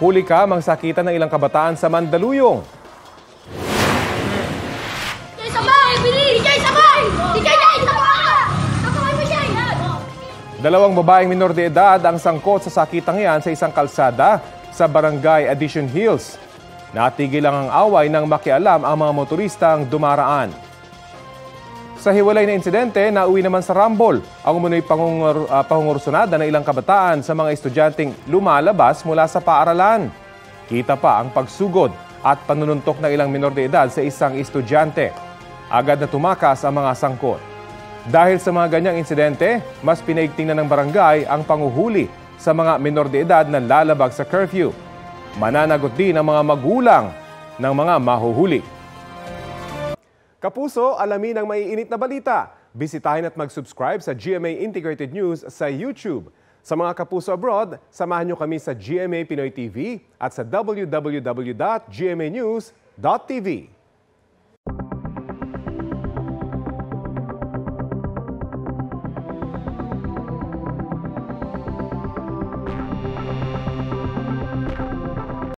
Huli ka mangsakitan ng ilang kabataan sa Mandaluyong. Dalawang babaeng minor de edad ang sangkot sa sakitang yan sa isang kalsada sa Barangay Addition Hills. Natigil lang ang away nang makialam ang mga motoristang dumaraan. Sa hiwalay na insidente, nauwi naman sa Rambol ang umunoy pangungursunada ng ilang kabataan sa mga estudyanteng lumalabas mula sa paaralan. Kita pa ang pagsugod at panununtok ng ilang minor de edad sa isang estudyante. Agad na tumakas ang mga sangkot. Dahil sa mga ganyang insidente, mas pinaigting na ng barangay ang panguhuli sa mga minor de edad na lalabag sa curfew. Mananagot din ang mga magulang ng mga mahuhuli. Kapuso, alamin ang maiinit na balita. Bisitahin at mag-subscribe sa GMA Integrated News sa YouTube. Sa mga kapuso abroad, samahan nyo kami sa GMA Pinoy TV at sa www.gmanews.tv.